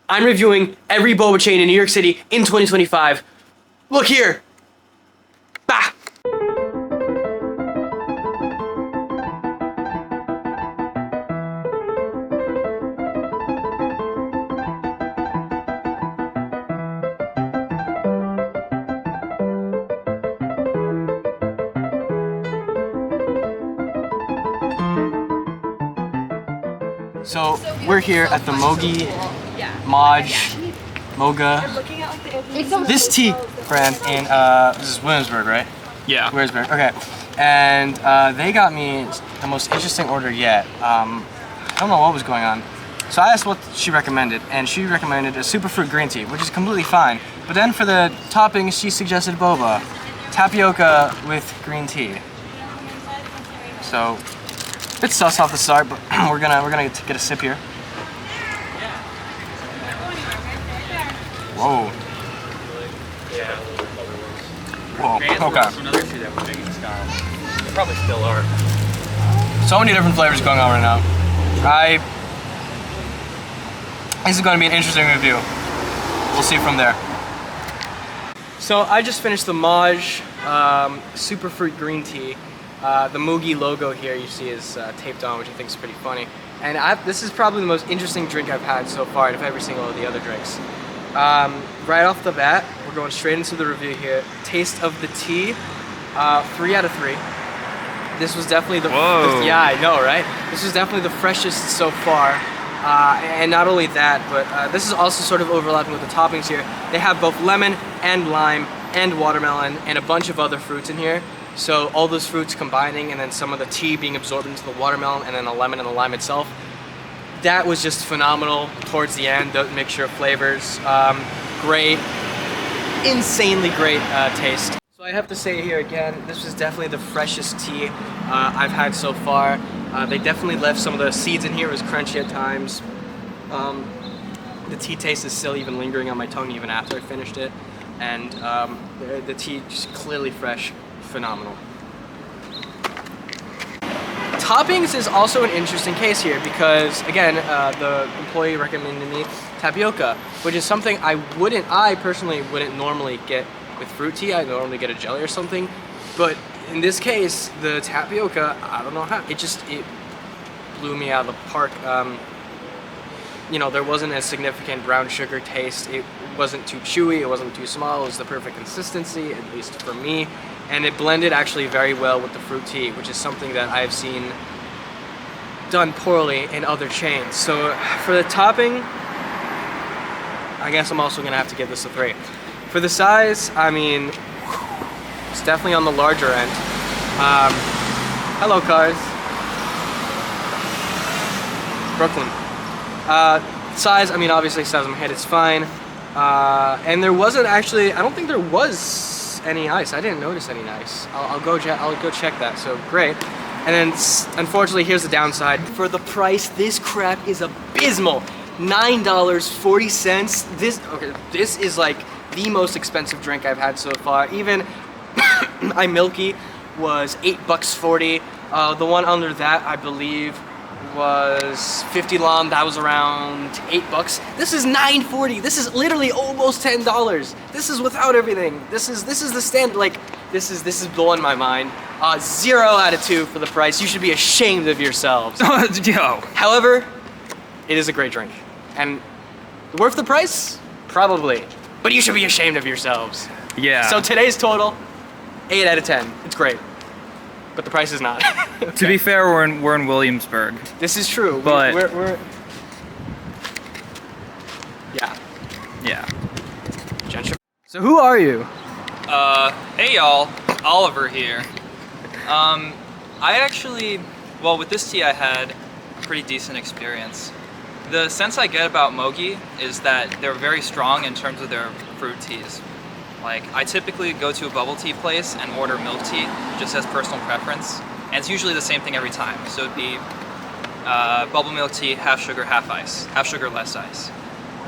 I'm reviewing every boba chain in New York City in 2025. Look here. Bah! So we're here at the Möge, Möge, this tea brand in this is Williamsburg, right? Yeah. Williamsburg. Okay, and they got me the most interesting order yet. I don't know what was going on, so I asked what she recommended, and she recommended a superfruit green tea, which is completely fine. But then for the toppings, she suggested boba, tapioca with green tea. So. It's sus off the start, but we're gonna get a sip here. Whoa. Whoa. Okay. Another two that were making style. They probably still are. So many different flavors going on right now. This is going to be an interesting review. We'll see from there. So I just finished the Möge superfruit green tea. The Möge logo here you see is taped on, which I think is pretty funny. And this is probably the most interesting drink I've had so far out of every single of the other drinks. Right off the bat, we're going straight into the review here. Taste of the tea, 3 out of 3. This was definitely the yeah, I know, right? This was definitely the freshest so far. And not only that, but this is also sort of overlapping with the toppings here. They have both lemon and lime and watermelon and a bunch of other fruits in here. So all those fruits combining and then some of the tea being absorbed into the watermelon and then the lemon and the lime itself. That was just phenomenal towards the end, the mixture of flavors. Great, insanely great taste. So I have to say here again, this was definitely the freshest tea I've had so far. They definitely left some of the seeds in here. It was crunchy at times. The tea taste is still even lingering on my tongue even after I finished it. And the tea just clearly fresh. Phenomenal. Toppings is also an interesting case here because, again, the employee recommended me tapioca, which is something I personally wouldn't normally get with fruit tea. I normally get a jelly or something, but in this case, the tapioca, I don't know how, it blew me out of the park. You know, there wasn't a significant brown sugar taste. It wasn't too chewy, it wasn't too small, it was the perfect consistency, at least for me. And it blended actually very well with the fruit tea, which is something that I've seen done poorly in other chains. So for the topping, I guess I'm also gonna have to give this a 3. For the size, I mean, it's definitely on the larger end. Hello cars. Brooklyn. Size, I mean, obviously says I'm hit, it's fine. And there wasn't actually, I don't think there was any ice. I didn't notice any ice. I'll go check that, so great. And then, unfortunately, here's the downside. For the price, this crap is abysmal. $9.40. This is like the most expensive drink I've had so far. Even my Milky was $8.40. The one under that, I believe, was 50 lam. That was around $8. This is $9.40. This is literally almost $10. This is without everything. This is the standard. Like this is blowing my mind. 0 out of 2 for the price. You should be ashamed of yourselves. Yo. However, it is a great drink and worth the price, probably. But you should be ashamed of yourselves. Yeah. So today's total, 8 out of 10. It's great. But the price is not. Okay. To be fair, we're in Williamsburg. This is true. But we're yeah. So who are you? Hey y'all, Oliver here. I actually, well, with this tea I had a pretty decent experience. The sense I get about Möge is that they're very strong in terms of their fruit teas. Like, I typically go to a bubble tea place and order milk tea, just as personal preference, and it's usually the same thing every time. So it'd be bubble milk tea, half sugar, half ice, half sugar, less ice.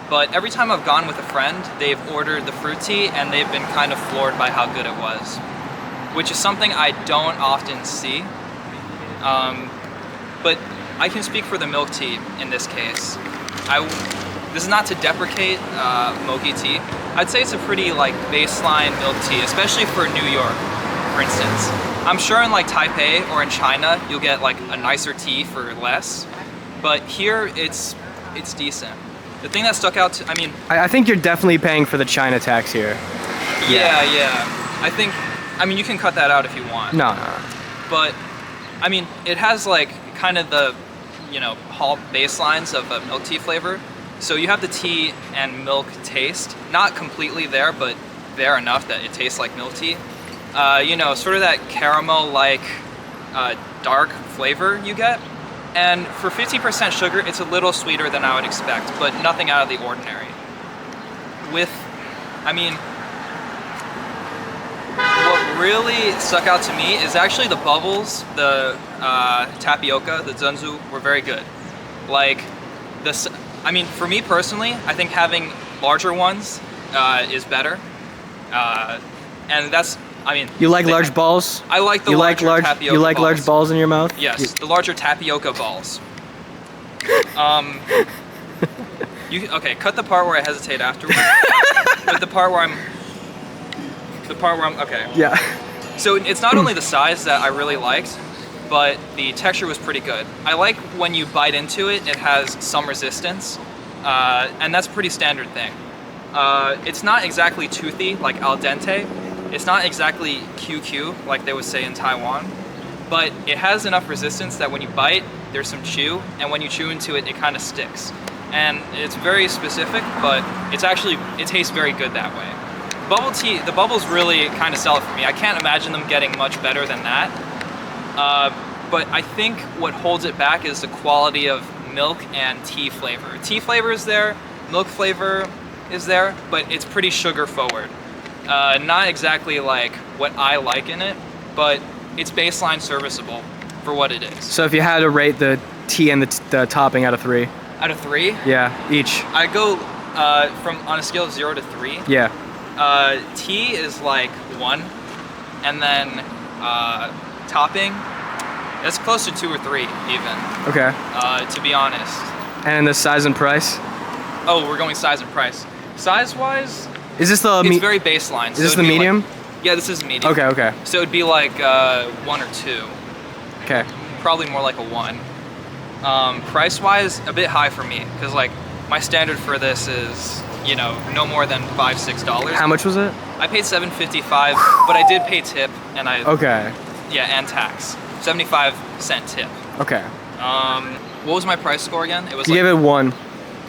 But every time I've gone with a friend, they've ordered the fruit tea and they've been kind of floored by how good it was, which is something I don't often see. But I can speak for the milk tea in this case. this is not to deprecate Möge tea. I'd say it's a pretty like baseline milk tea, especially for New York, for instance. I'm sure in like Taipei or in China, you'll get like a nicer tea for less, but here it's decent. The thing that stuck out to, I think you're definitely paying for the China tax here. Yeah. I mean, you can cut that out if you want. No. But, I mean, it has like kind of the, hall baselines of a milk tea flavor. So you have the tea and milk taste, not completely there, but there enough that it tastes like milk tea. Sort of that caramel-like dark flavor you get. And for 50% sugar, it's a little sweeter than I would expect, but nothing out of the ordinary. What really stuck out to me is actually the bubbles, the tapioca, the zunzu were very good. Like, for me personally, I think having larger ones is better. And that's, You like large balls? I like the larger tapioca balls. You like large balls in your mouth? Yes, the larger tapioca balls. Okay, cut the part where I hesitate afterwards. But the part where I'm, okay. Yeah. So it's not only the size that I really liked, but the texture was pretty good. I like when you bite into it, it has some resistance, and that's a pretty standard thing. It's not exactly toothy, like al dente. It's not exactly QQ, like they would say in Taiwan, but it has enough resistance that when you bite, there's some chew, and when you chew into it, it kind of sticks. And it's very specific, but it tastes very good that way. Bubble tea, the bubbles really kind of sell it for me. I can't imagine them getting much better than that. But I think what holds it back is the quality of milk and tea flavor. Tea flavor is there, milk flavor is there, but it's pretty sugar forward. Not exactly like what I like in it, but it's baseline serviceable for what it is. So if you had to rate the tea and the topping out of 3? Out of 3? Yeah, each. I go on a scale of 0 to 3. Yeah. Tea is like 1, and then topping, it's close to 2 or 3 even. Okay. To be honest. And the size and price? Oh, we're going size and price. Size-wise, is this the? It's very baseline. Is this the medium? Yeah, this is medium. Okay. So it'd be like 1 or 2. Okay. Probably more like a 1. Price-wise, a bit high for me, because like my standard for this is no more than $5-6. How much was it? I paid $7.55, but I did pay tip, and Okay. Yeah, and tax. 75-cent tip. Okay. What was my price score again? It was. You gave it 1. A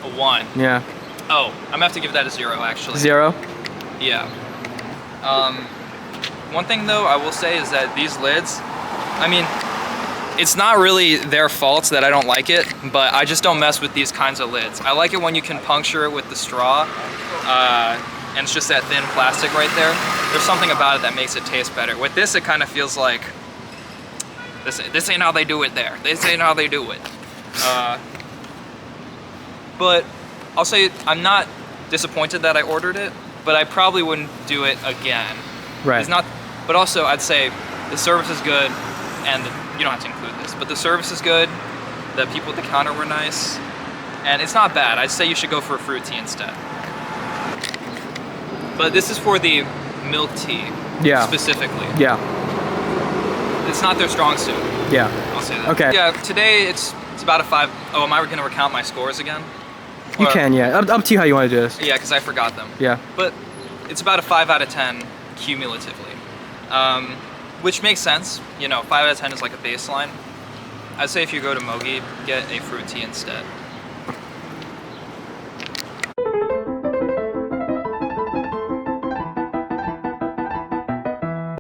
1. Yeah. Oh, I'm gonna have to give that a 0 actually. 0? Yeah. One thing though I will say is that these lids, it's not really their fault that I don't like it, but I just don't mess with these kinds of lids. I like it when you can puncture it with the straw, and it's just that thin plastic right there. There's something about it that makes it taste better. With this, it kind of feels like, this ain't how they do it there. This ain't how they do it. But I'll say I'm not disappointed that I ordered it, but I probably wouldn't do it again. Right. It's not, but also I'd say the service is good, and you don't have to include this, but the service is good, the people at the counter were nice, and it's not bad. I'd say you should go for a fruit tea instead. But this is for the milk tea, specifically. Yeah. It's not their strong suit. Yeah. I'll say that. Okay. Yeah, today it's about a 5. Oh, am I going to recount my scores again? You can, yeah. Up to you how you want to do this. Yeah, because I forgot them. Yeah. But it's about a 5 out of 10 cumulatively, which makes sense. 5 out of 10 is like a baseline. I'd say if you go to Möge, get a fruit tea instead.